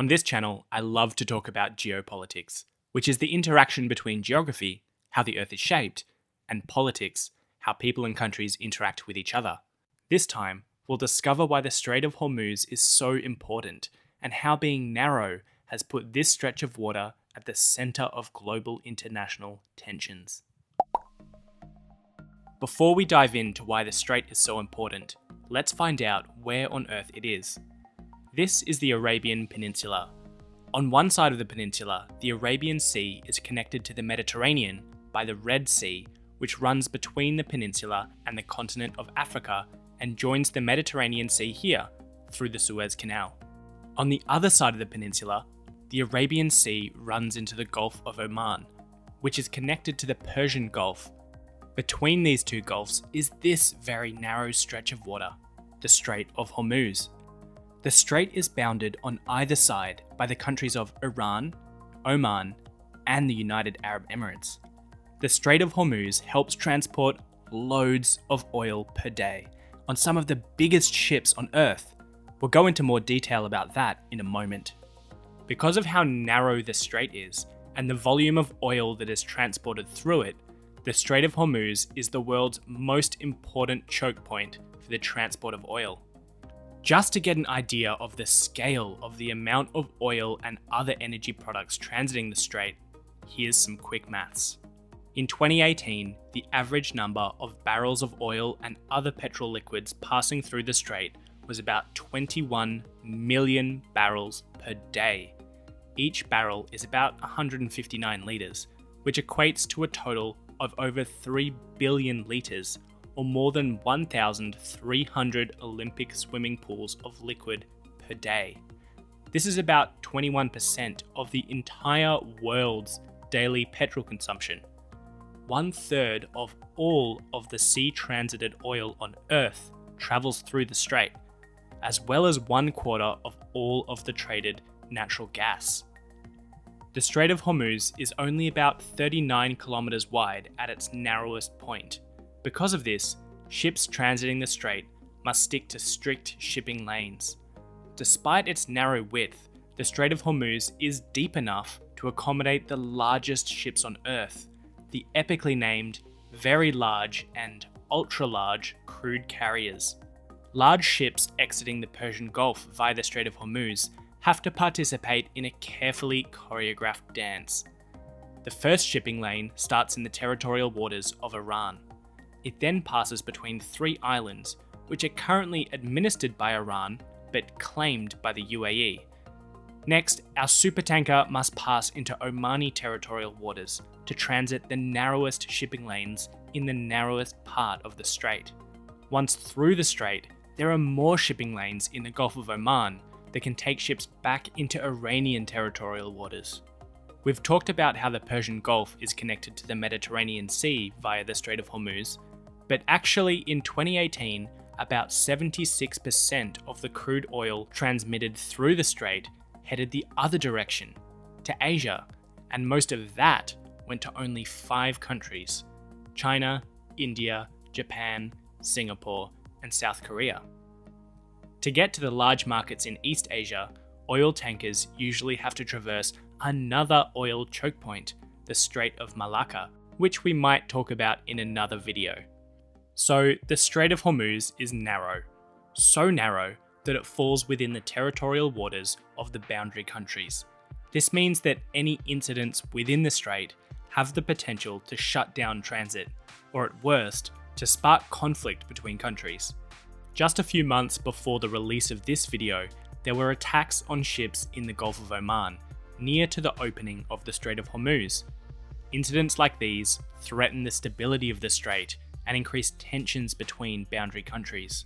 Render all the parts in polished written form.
On this channel, I love to talk about geopolitics, which is the interaction between geography, how the Earth is shaped, and politics, how people and countries interact with each other. This time, we'll discover why the Strait of Hormuz is so important, and how being narrow has put this stretch of water at the center of global international tensions. Before we dive into why the strait is so important, let's find out where on Earth it is. This is the Arabian Peninsula. On one side of the peninsula, the Arabian Sea is connected to the Mediterranean by the Red Sea, which runs between the peninsula and the continent of Africa and joins the Mediterranean Sea here through the Suez Canal. On the other side of the peninsula, the Arabian Sea runs into the Gulf of Oman, which is connected to the Persian Gulf. Between these two gulfs is this very narrow stretch of water, the Strait of Hormuz. The strait is bounded on either side by the countries of Iran, Oman, and the United Arab Emirates. The Strait of Hormuz helps transport loads of oil per day on some of the biggest ships on Earth. We'll go into more detail about that in a moment. Because of how narrow the strait is and the volume of oil that is transported through it, the Strait of Hormuz is the world's most important choke point for the transport of oil. Just to get an idea of the scale of the amount of oil and other energy products transiting the strait, here's some quick maths. In 2018, the average number of barrels of oil and other petrol liquids passing through the strait was about 21 million barrels per day. Each barrel is about 159 litres, which equates to a total of over 3 billion litres, or more than 1,300 Olympic swimming pools of liquid per day. This is about 21% of the entire world's daily petrol consumption. 1/3 of all of the sea transited oil on Earth travels through the strait, as well as 1/4 of all of the traded natural gas. The Strait of Hormuz is only about 39 kilometers wide at its narrowest point. Because of this, ships transiting the strait must stick to strict shipping lanes. Despite its narrow width, the Strait of Hormuz is deep enough to accommodate the largest ships on Earth, the epically named Very Large and Ultra Large crude carriers. Large ships exiting the Persian Gulf via the Strait of Hormuz have to participate in a carefully choreographed dance. The first shipping lane starts in the territorial waters of Iran. It then passes between 3 islands, which are currently administered by Iran but claimed by the UAE. Next, our supertanker must pass into Omani territorial waters to transit the narrowest shipping lanes in the narrowest part of the strait. Once through the strait, there are more shipping lanes in the Gulf of Oman that can take ships back into Iranian territorial waters. We've talked about how the Persian Gulf is connected to the Mediterranean Sea via the Strait of Hormuz, but actually in 2018, about 76% of the crude oil transmitted through the strait headed the other direction, to Asia, and most of that went to only 5 countries: China, India, Japan, Singapore, and South Korea. To get to the large markets in East Asia, oil tankers usually have to traverse another oil choke point, the Strait of Malacca, which we might talk about in another video. So the Strait of Hormuz is narrow, so narrow that it falls within the territorial waters of the boundary countries. This means that any incidents within the strait have the potential to shut down transit, or at worst, to spark conflict between countries. Just a few months before the release of this video, there were attacks on ships in the Gulf of Oman, near to the opening of the Strait of Hormuz. Incidents like these threaten the stability of the strait and increase tensions between boundary countries.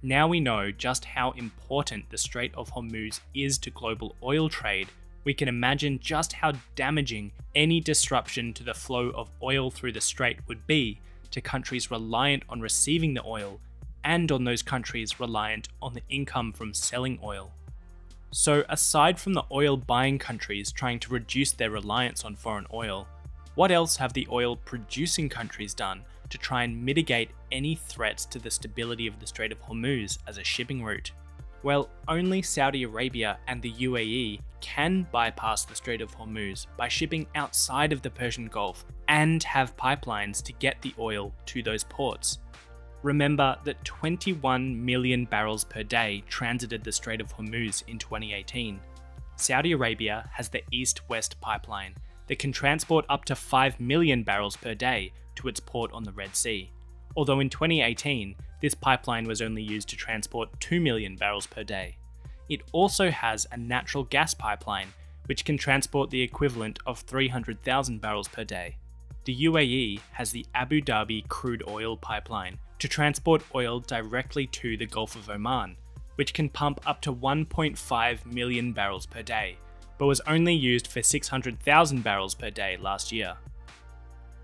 Now we know just how important the Strait of Hormuz is to global oil trade, we can imagine just how damaging any disruption to the flow of oil through the strait would be to countries reliant on receiving the oil and on those countries reliant on the income from selling oil. So aside from the oil buying countries trying to reduce their reliance on foreign oil, what else have the oil producing countries done to try and mitigate any threats to the stability of the Strait of Hormuz as a shipping route? Well, only Saudi Arabia and the UAE can bypass the Strait of Hormuz by shipping outside of the Persian Gulf and have pipelines to get the oil to those ports. Remember that 21 million barrels per day transited the Strait of Hormuz in 2018. Saudi Arabia has the East-West pipeline that can transport up to 5 million barrels per day to its port on the Red Sea. Although in 2018, this pipeline was only used to transport 2 million barrels per day. It also has a natural gas pipeline, which can transport the equivalent of 300,000 barrels per day. The UAE has the Abu Dhabi crude oil pipeline to transport oil directly to the Gulf of Oman, which can pump up to 1.5 million barrels per day, but was only used for 600,000 barrels per day last year.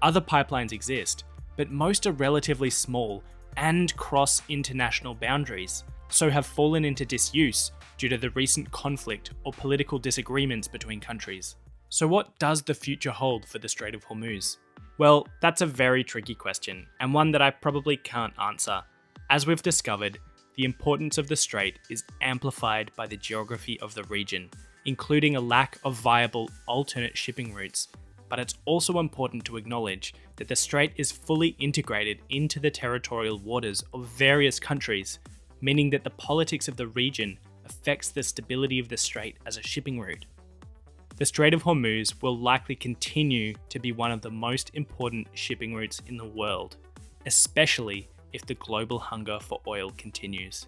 Other pipelines exist, but most are relatively small and cross international boundaries, so have fallen into disuse due to the recent conflict or political disagreements between countries. So what does the future hold for the Strait of Hormuz? Well, that's a very tricky question, and one that I probably can't answer. As we've discovered, the importance of the strait is amplified by the geography of the region, including a lack of viable alternate shipping routes. But it's also important to acknowledge that the strait is fully integrated into the territorial waters of various countries, meaning that the politics of the region affects the stability of the strait as a shipping route. The Strait of Hormuz will likely continue to be one of the most important shipping routes in the world, especially if the global hunger for oil continues.